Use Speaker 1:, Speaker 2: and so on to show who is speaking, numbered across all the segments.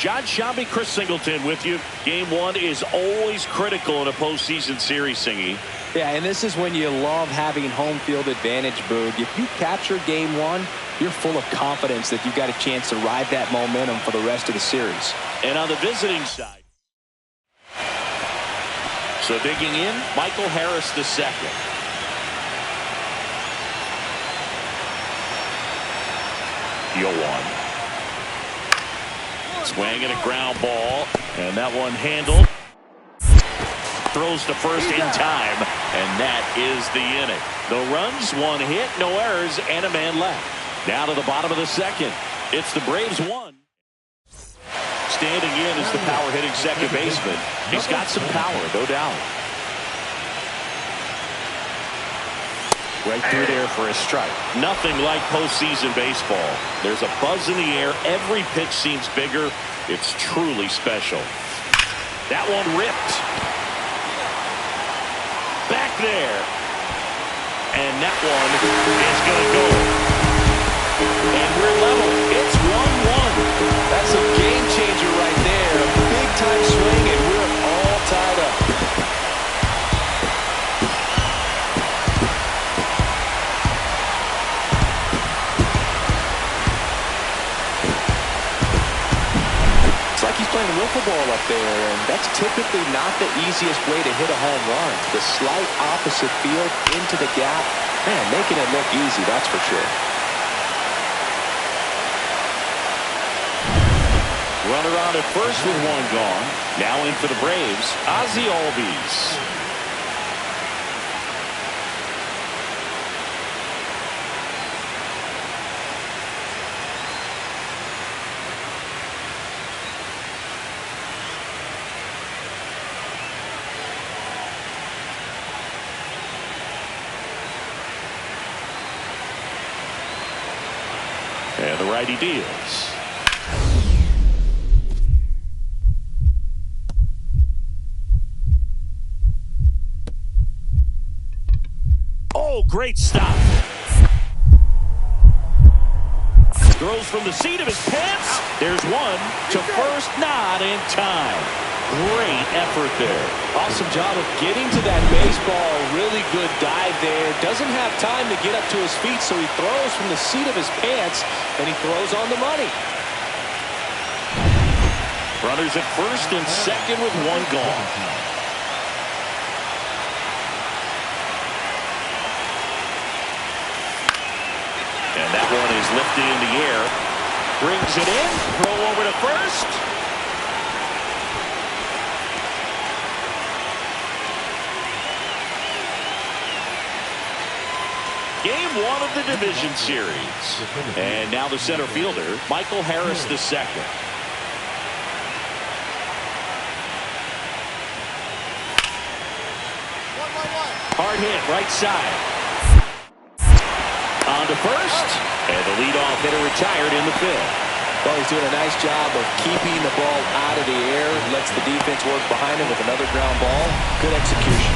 Speaker 1: John Shambi, Chris Singleton with you. Game one is always critical in a postseason series, Singy.
Speaker 2: Yeah, and this is when you love having home field advantage, Boog. If you capture game one, you're full of confidence that you've got a chance to ride that momentum for the rest of the series.
Speaker 1: And on the visiting side, so digging in, Michael Harris the second. Yoan. Swing and a ground ball, and that one handled. Throws to first in time, and that is the inning. No runs, one hit, no errors, and a man left. Down to the bottom of the second. It's the Braves 1. Standing in is the power-hitting second baseman. He's got some power, no doubt. Right through there for a strike. Nothing like postseason baseball. There's a buzz in the air. Every pitch seems bigger. It's truly special. That one ripped. Back there. And that one is going to go. And we're level. It's 1-1.
Speaker 2: That's a game changer right there. A big-time swing, and we're all tied up. It's like he's playing wiffle ball up there, and that's typically not the easiest way to hit a home run. The slight opposite field into the gap. Man, making it look easy, that's for sure.
Speaker 1: Runner on at first with one gone. Now in for the Braves, Ozzie Albies. And the righty deals. Oh, great stop. Throws from the seat of his pants. There's one to first, not in time. Great effort there.
Speaker 2: Awesome job of getting to that baseball. Really good dive there. Doesn't have time to get up to his feet, so he throws from the seat of his pants, and he throws on the money.
Speaker 1: Runners at first and second with one gone. And that one is lifted in the air. Brings it in. Throw over to first. Game one of the division series. And now the center fielder, Michael Harris the second. Hard hit, right side. On to first. And the leadoff hitter retired in the fifth.
Speaker 2: Well, he's doing a nice job of keeping the ball out of the air. Lets the defense work behind him with another ground ball. Good execution.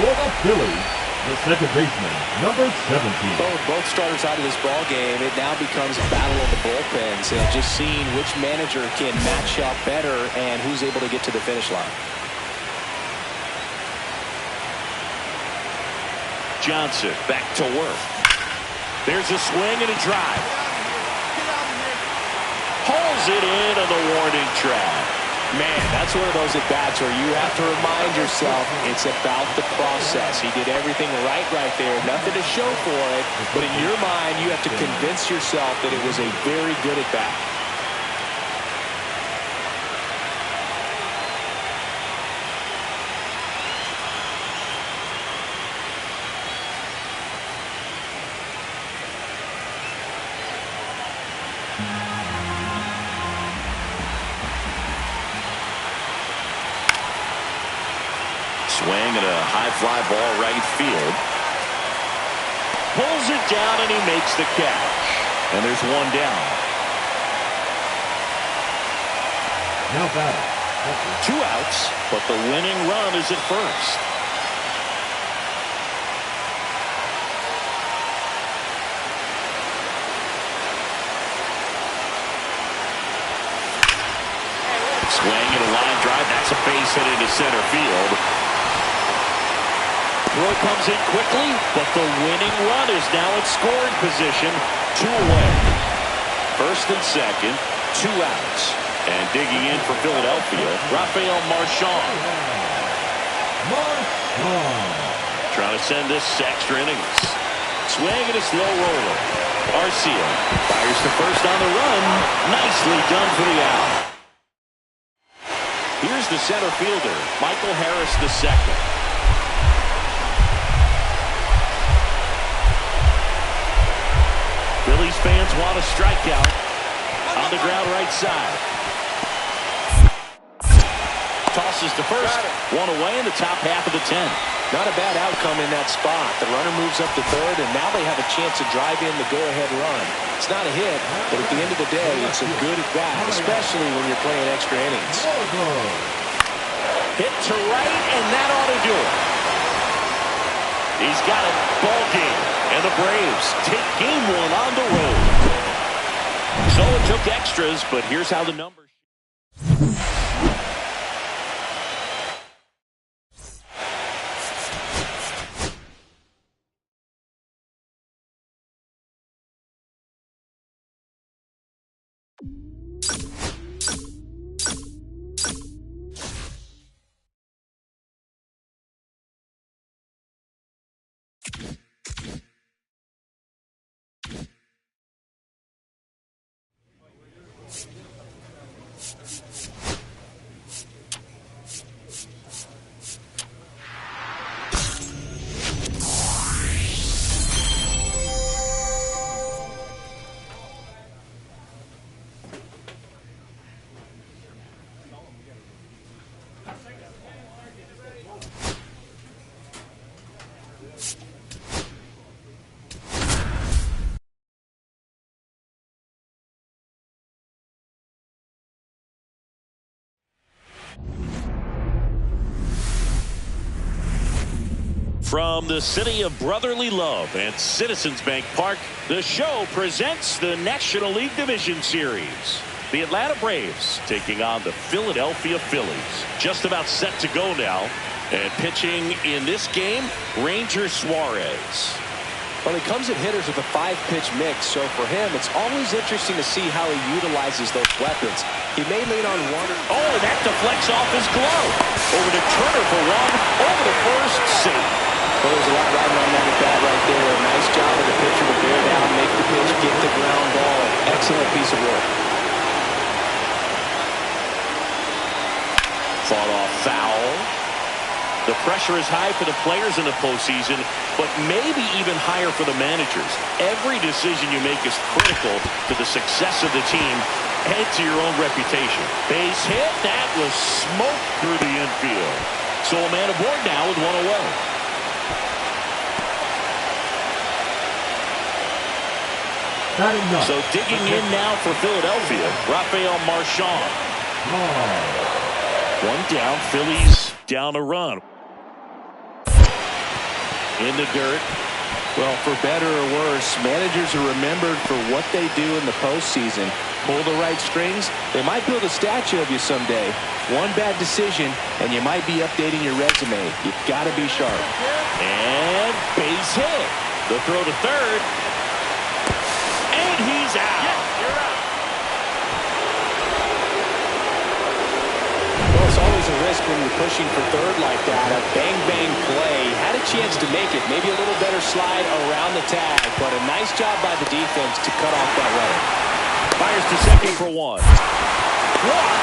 Speaker 3: For the Phillies, the second baseman, number 17.
Speaker 2: Both starters out of this ball game. It now becomes a battle of the bullpens, and just seeing which manager can match up better and who's able to get to the finish line.
Speaker 1: Johnson back to work. There's a swing and a drive. Pulls it in on the warning track.
Speaker 2: Man, that's one of those at-bats where you have to remind yourself it's about the process. He did everything right there. Nothing to show for it. But in your mind, you have to convince yourself that it was a very good at-bat.
Speaker 1: Swing and a high fly ball right field. Pulls it down and he makes the catch. And there's one down.
Speaker 3: Now batting.
Speaker 1: 2 outs, but the winning run is at first. Laying in a line drive. That's a base hit into center field. Throw comes in quickly, but the winning run is now in scoring position. 2 away. First and second, 2 outs. And digging in for Philadelphia, Rafael Marchand. Trying to send this extra innings. Swing and a slow roller. Arcia fires to first on the run. Nicely done for the out. Here's the center fielder, Michael Harris II. Phillies fans want a strikeout. On the ground right side. Tosses to first. 1 away in the top half of the 10th.
Speaker 2: Not a bad outcome in that spot. The runner moves up to third, and now they have a chance to drive in the go-ahead run. It's not a hit, but at the end of the day, it's a good at-bat, especially when you're playing extra innings.
Speaker 1: Hit to right, and that ought to do it. He's got it. Ball game. And the Braves take game 1 on the road. So it took extras, but here's how the numbers. From the city of brotherly love and Citizens Bank Park, the show presents the National League Division Series. The Atlanta Braves taking on the Philadelphia Phillies. Just about set to go now. And pitching in this game, Ranger Suarez.
Speaker 2: Well, he comes at hitters with a 5-pitch mix, so for him, it's always interesting to see how he utilizes those weapons. He may lean on one.
Speaker 1: Oh, that deflects off his glove. Over to Turner for 1. Over to first, safe.
Speaker 2: Well, there's a lot riding on that at bat right there. A nice job of the pitcher to bear down, make the pitch, get the ground ball. Excellent piece of work.
Speaker 1: Fought off foul. The pressure is high for the players in the postseason, but maybe even higher for the managers. Every decision you make is critical to the success of the team and to your own reputation. Base hit, that was smoked through the infield. So a man aboard now with 1 away. So digging in now for Philadelphia, Rafael Marchand. 1 down, Phillies down a run. In the dirt.
Speaker 2: Well, for better or worse, managers are remembered for what they do in the postseason. Pull the right strings, they might build a statue of you someday. One bad decision, and you might be updating your resume. You've got to be sharp.
Speaker 1: And base hit. The throw to third. And he's out. Yes, you're out.
Speaker 2: Well, it's always a risk when you're pushing for third like that. A bang-bang play. Had a chance to make it. Maybe a little better slide around the tag, but a nice job by the defense to cut off that runner.
Speaker 1: Fires to second for 1. What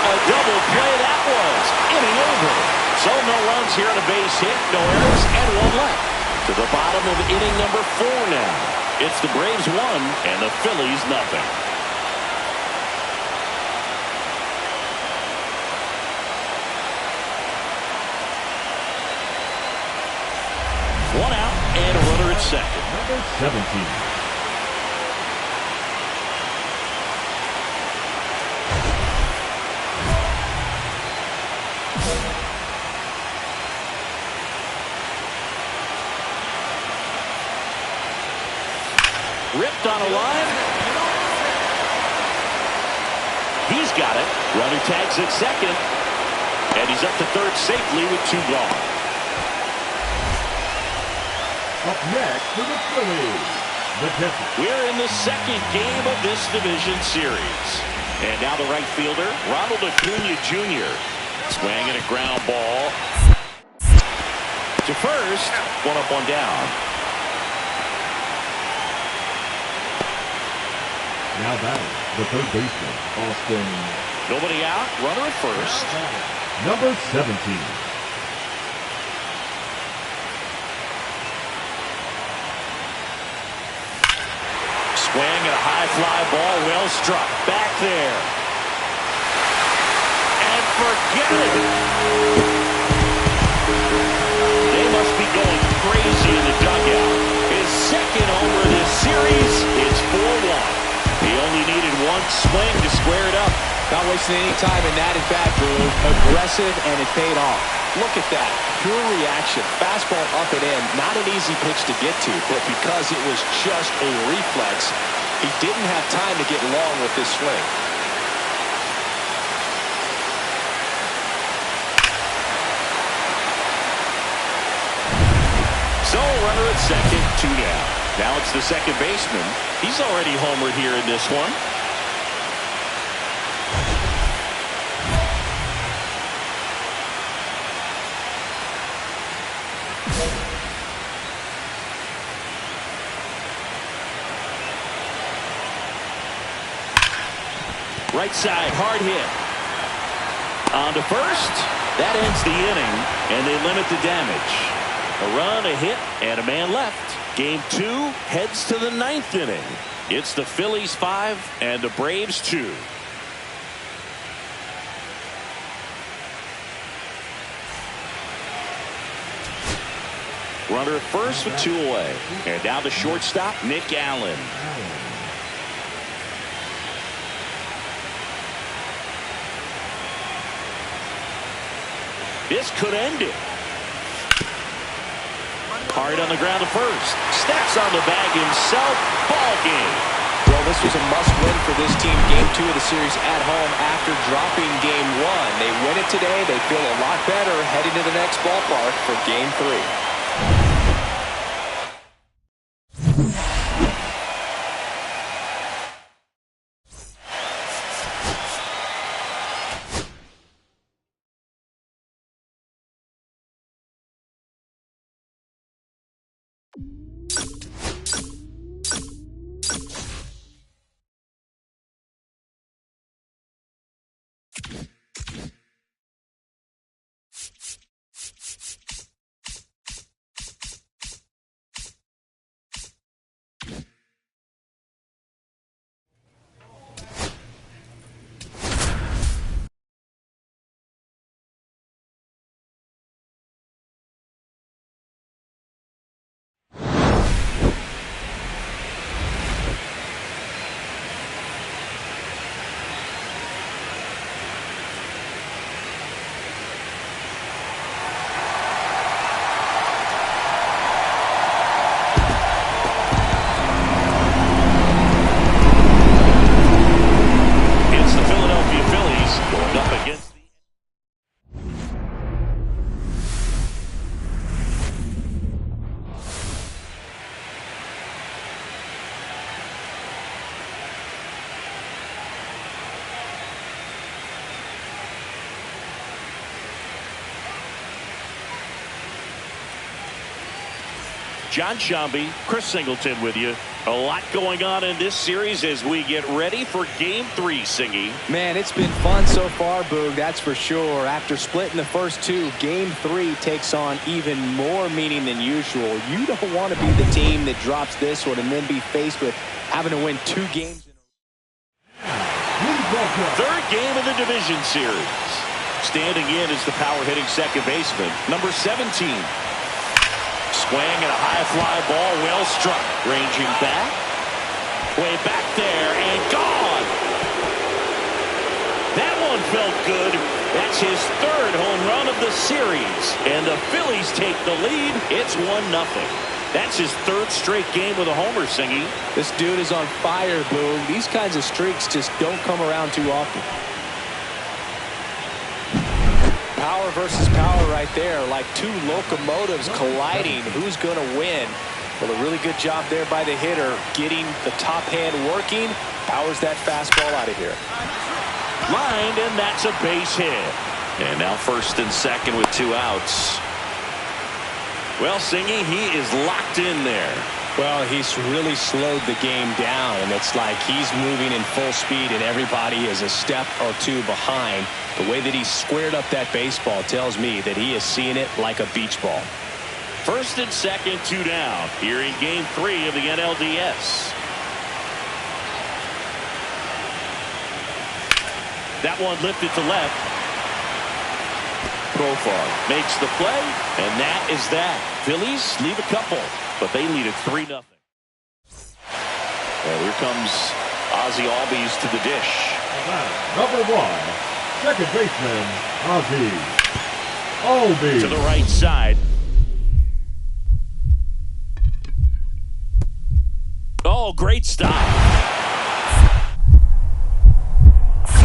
Speaker 1: a double play that was. Inning over. So no runs here on a base hit. No errors and 1 left. To the bottom of inning number 4 now. It's the Braves 1 and the Phillies nothing. One out and a runner at second.
Speaker 3: Number 17.
Speaker 1: Ripped on a line. He's got it. Runner tags at second. And he's up to third safely with 2 gone.
Speaker 3: Up next for the Phillies, the Texans.
Speaker 1: We're in the second game of this division series. And now the right fielder, Ronald Acuna Jr. Swinging a ground ball to first. 1 up, 1 down.
Speaker 3: Now batting, the third baseman, Austin.
Speaker 1: Nobody out. Runner at first.
Speaker 3: Number 17.
Speaker 1: Swing and a high fly ball, well struck. Back there. And forget it. They must be going crazy in the dugout. His second homer this series is 4-1. He only needed 1 swing to square it up.
Speaker 2: Not wasting any time in that at bat, Drew. Aggressive, and it paid off. Look at that. Pure reaction. Fastball up and in. Not an easy pitch to get to, but because it was just a reflex, he didn't have time to get long with this swing.
Speaker 1: So, runner at second, 2 down. Now it's the second baseman. He's already homered here in this one. Right side, hard hit. On to first. That ends the inning, and they limit the damage. A run, a hit, and a man left. Game 2 heads to the 9th inning. It's the Phillies 5 and the Braves 2. Runner at first with 2 away. And now the shortstop, Nick Allen. This could end it. Hard on the ground to first. Steps on the bag himself. Ball game.
Speaker 2: Well, this was a must-win for this team. Game 2 of the series at home after dropping Game 1. They win it today. They feel a lot better heading to the next ballpark for Game 3.
Speaker 1: John Shambi, Chris Singleton with you. A lot going on in this series as we get ready for Game 3, Singy.
Speaker 2: Man, it's been fun so far, Boog, that's for sure. After splitting the first 2, Game 3 takes on even more meaning than usual. You don't want to be the team that drops this one and then be faced with having to win 2 games in a row.
Speaker 1: Third game of the division series. Standing in is the power-hitting second baseman, number 17. Swing and a high fly ball, well struck. Ranging back. Way back there and gone. That one felt good. That's his 3rd home run of the series. And the Phillies take the lead. It's 1-0. That's his third straight game with a homer, Singy.
Speaker 2: This dude is on fire, Boone. These kinds of streaks just don't come around too often. Power versus power right there, like two locomotives colliding. Who's going to win? Well, a really good job there by the hitter, getting the top hand working. Powers that fastball out of here.
Speaker 1: Lined, and that's a base hit. And now first and second with 2 outs. Well, Singy, he is locked in there.
Speaker 2: Well, he's really slowed the game down, and it's like he's moving in full speed, and everybody is a step or two behind. The way that he squared up that baseball tells me that he is seeing it like a beach ball.
Speaker 1: First and second, 2 down. Here in Game 3 of the NLDS. That one lifted to left. Profar makes the play, and that is that. Phillies leave a couple, but they lead it 3-0. Well, here comes Ozzie Albies to the dish.
Speaker 3: Number 1, second baseman, Ozzie Albies.
Speaker 1: To the right side. Oh, great stop.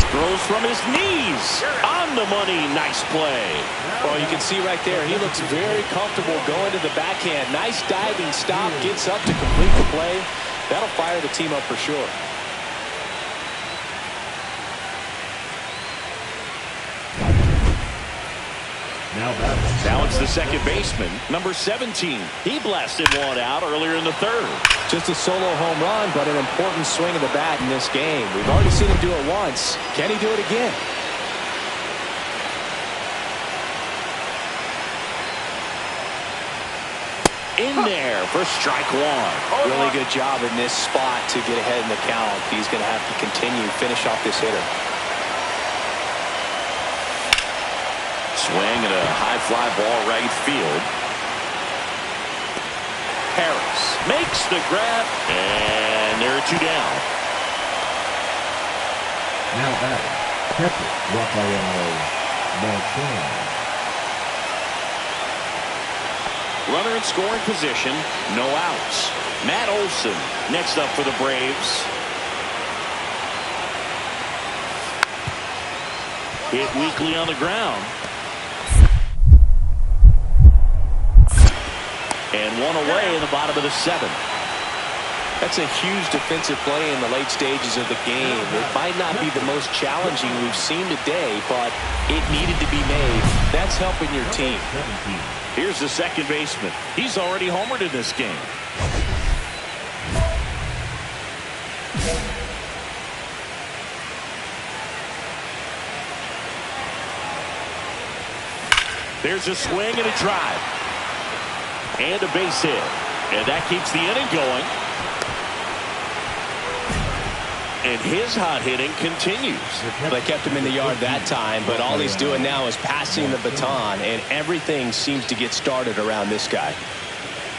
Speaker 1: Throws from his knees. On the money. Nice play.
Speaker 2: Well, you can see right there, he looks very comfortable going to the backhand. Nice diving stop. Gets up to complete the play. That'll fire the team up for sure.
Speaker 1: Now it's the second baseman, number 17. He blasted one out earlier in the third.
Speaker 2: Just a solo home run, but an important swing of the bat in this game. We've already seen him do it once. Can he do it again?
Speaker 1: In there for strike one.
Speaker 2: Really good job in this spot to get ahead in the count. He's going to have to continue finish off this hitter.
Speaker 1: Swing and a high fly ball right field. Harris makes the grab, and there are 2 down.
Speaker 3: Now batting, catcher Rafael Marquez.
Speaker 1: Runner in scoring position, no outs. Matt Olson next up for the Braves. Hit weakly on the ground. And one away in the bottom of the 7th.
Speaker 2: That's a huge defensive play in the late stages of the game. It might not be the most challenging we've seen today, but it needed to be made. That's helping your team.
Speaker 1: Here's the second baseman. He's already homered in this game. There's a swing and a drive. And a base hit. And that keeps the inning going. And his hot hitting continues.
Speaker 2: They kept him in the yard that time, but all he's doing now is passing the baton, and everything seems to get started around this guy.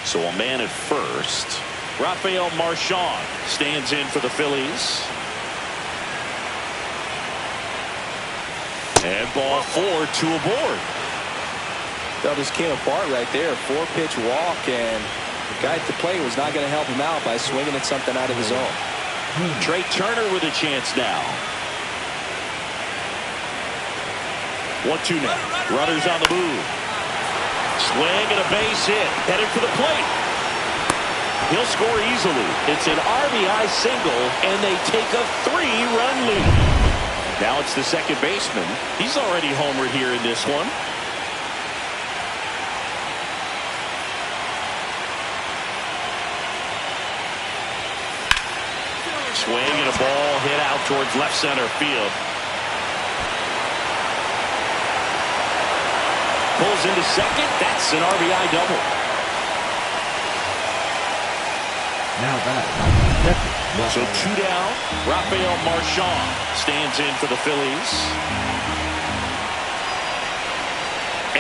Speaker 1: So a man at first. Rafael Marchand stands in for the Phillies. And ball 4, 2 aboard.
Speaker 2: That just came apart right there. 4-pitch walk, and the guy at the plate was not going to help him out by swinging at something out of his zone.
Speaker 1: Trey Turner with a chance now. 1-2 now. Runners on the move. Swing and a base hit. Headed for the plate. He'll score easily. It's an RBI single, and they take a 3-run lead. Now it's the second baseman. He's already homered here in this one. Swing and a ball hit out towards left center field. Pulls into second. That's an RBI double.
Speaker 3: Now batting,
Speaker 1: So 2 down. Rafael Marchand stands in for the Phillies.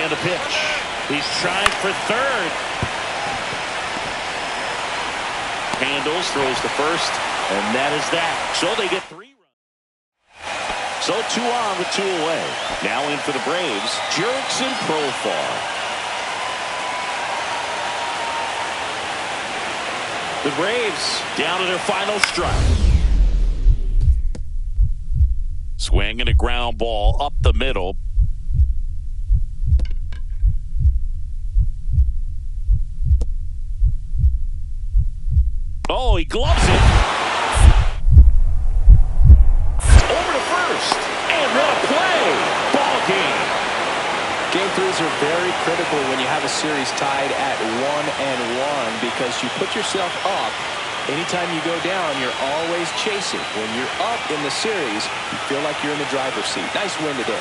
Speaker 1: And a pitch. He's trying for third. Handles, throws to first. And that is that. So they get 3 runs. So 2 on with 2 away. Now in for the Braves, Jurickson Profar. The Braves down to their final strike. Swing and a ground ball up the middle. Oh, he gloves it. Over to first. And what a play. Ball game.
Speaker 2: Game threes are very critical when you have a series tied at 1-1 because you put yourself up. Anytime you go down, you're always chasing. When you're up in the series, you feel like you're in the driver's seat. Nice win today.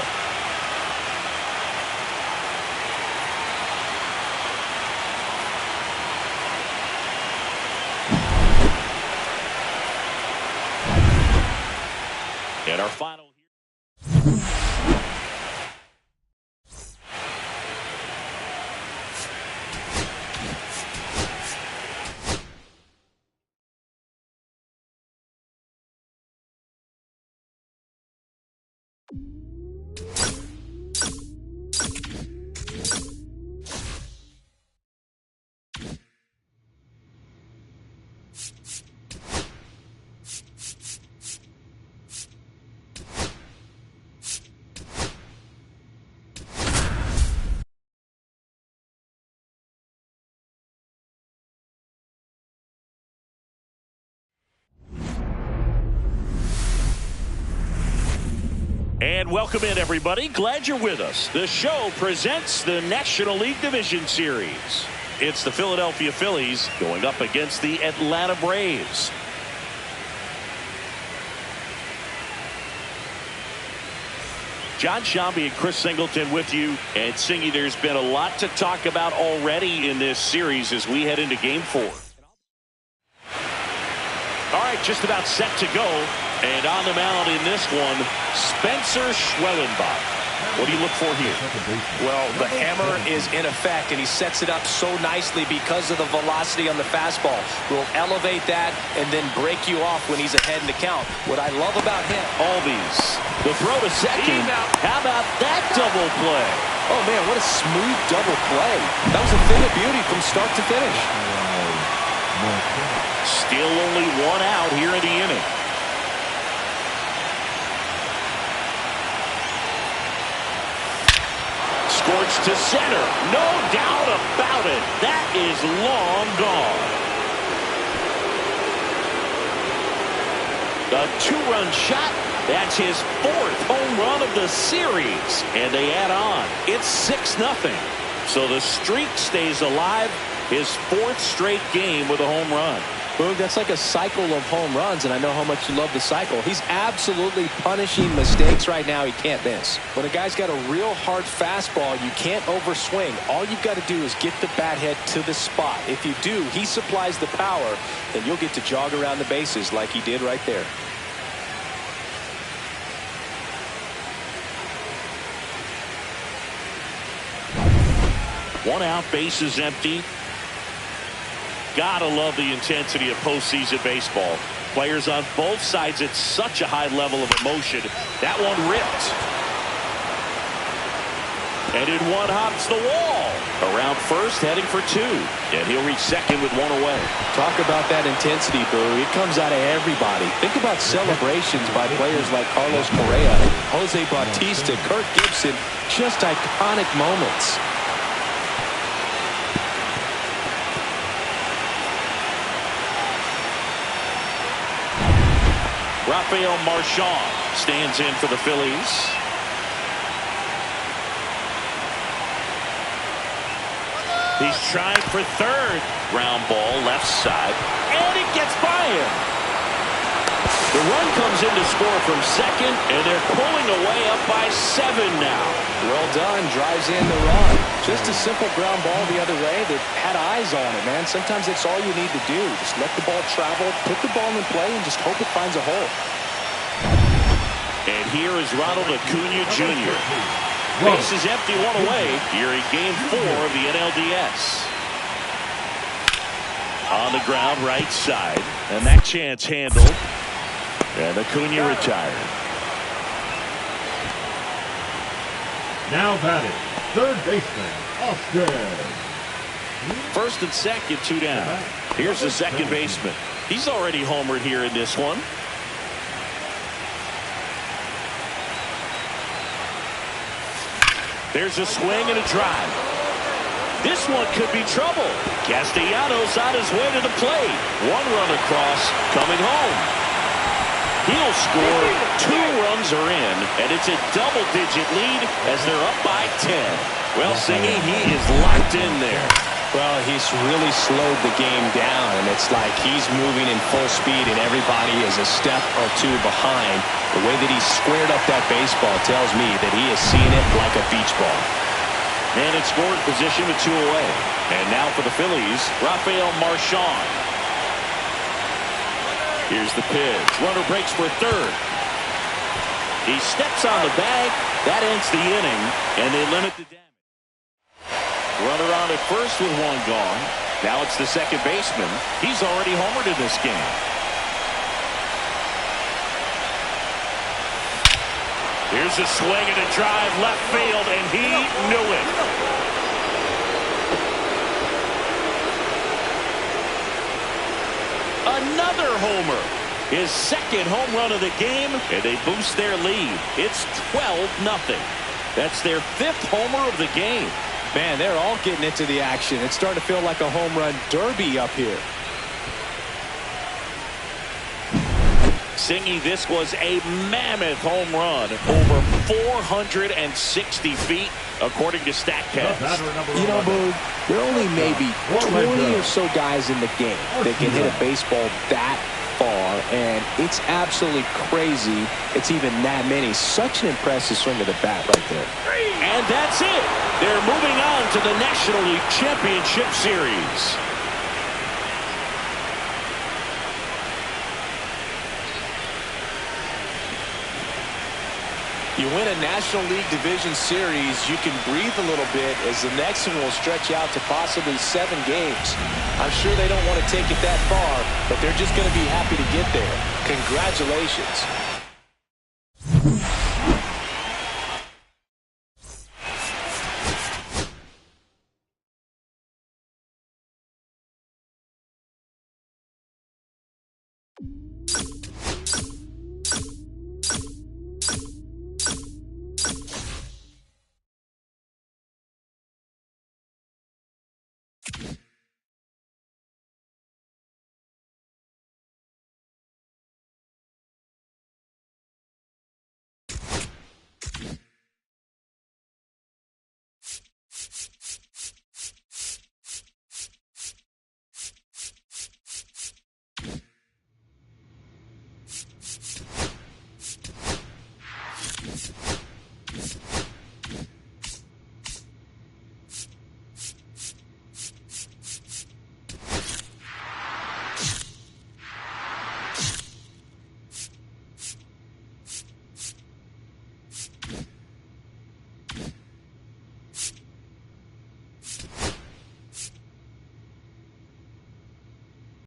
Speaker 1: And our final here. And welcome in, everybody. Glad you're with us. The show presents the National League Division Series. It's the Philadelphia Phillies going up against the Atlanta Braves. John Shambi and Chris Singleton with you. And Singy, there's been a lot to talk about already in this series as we head into Game 4. All right, just about set to go. And on the mound in this one, Spencer Schwellenbach. What do you look for here?
Speaker 2: Well, the hammer is in effect, and he sets it up so nicely because of the velocity on the fastball. Will elevate that and then break you off when he's ahead in the count. What I love about him.
Speaker 1: Albies, the throw to second. How about that double play?
Speaker 2: Oh, man, what a smooth double play. That was a thing of beauty from start to finish.
Speaker 1: Still only one out here in the inning. Scorched to center. No doubt about it. That is long gone. A two-run shot. That's his fourth home run of the series. And they add on. It's 6-0. So the streak stays alive. His fourth straight game with a home run.
Speaker 2: Boog, that's like a cycle of home runs, and I know how much you love the cycle. He's absolutely punishing mistakes right now he can't miss. When a guy's got a real hard fastball, you can't overswing. All you've got to do is get the bat head to the spot. If you do, he supplies the power, then you'll get to jog around the bases like he did right there.
Speaker 1: One out, bases empty. Gotta love the intensity of postseason baseball. Players on both sides at such a high level of emotion. That one ripped. And in one hops the wall. Around first, heading for two. And he'll reach second with one away.
Speaker 2: Talk about that intensity, Boo. It comes out of everybody. Think about celebrations by players like Carlos Correa, Jose Bautista, Kirk Gibson. Just iconic moments.
Speaker 1: Rafael Marchand stands in for the Phillies. He's trying for third. Ground ball left side. And it gets by him. The run comes in to score from second, and they're pulling away up by 7 now.
Speaker 2: Well done. Drives in the run. Just a simple ground ball the other way that had eyes on it, man. Sometimes that's all you need to do. Just let the ball travel, put the ball in play, and just hope it finds a hole.
Speaker 1: And here is Ronald Acuna Jr. Base is empty, one away. Here in Game 4 of the NLDS. On the ground, right side. And that chance handled. And Acuna retired.
Speaker 3: Now batting, third baseman, Austin.
Speaker 1: First and second, 2 down. Here's the second baseman. He's already homered here in this one. There's a swing and a drive. This one could be trouble. Castellanos on his way to the plate. One run across, coming home. He'll score. 2 runs are in, and it's a double-digit lead as they're up by 10. Well, Singy, he is locked in there.
Speaker 2: Well, he's really slowed the game down, and it's like he's moving in full speed, and everybody is a step or 2 behind. The way that he squared up that baseball tells me that he is seeing it like a beach ball.
Speaker 1: And it's scored position with 2 away. And now for the Phillies, Rafael Marchand. Here's the pitch. Runner breaks for third. He steps on the bag. That ends the inning, and they limit the damage. Runner on at first with 1 gone. Now it's the second baseman. He's already homered in this game. Here's a swing and a drive left field, and he knew it. Another homer. His second home run of the game, and they boost their lead. It's 12-0. That's their 5th homer of the game.
Speaker 2: Man, they're all getting into the action. It's starting to feel like a home run derby up here.
Speaker 1: Singy, this was a mammoth home run, over 460 feet, according to StatCast.
Speaker 2: You know, Boog, there are only maybe 20 or so guys in the game that can hit a baseball that far, and it's absolutely crazy it's even that many. Such an impressive swing of the bat right there.
Speaker 1: And that's it. They're moving on to the National League Championship Series.
Speaker 2: You win a National League Division Series, you can breathe a little bit as the next one will stretch out to possibly 7 games. I'm sure they don't want to take it that far, but they're just going to be happy to get there. Congratulations.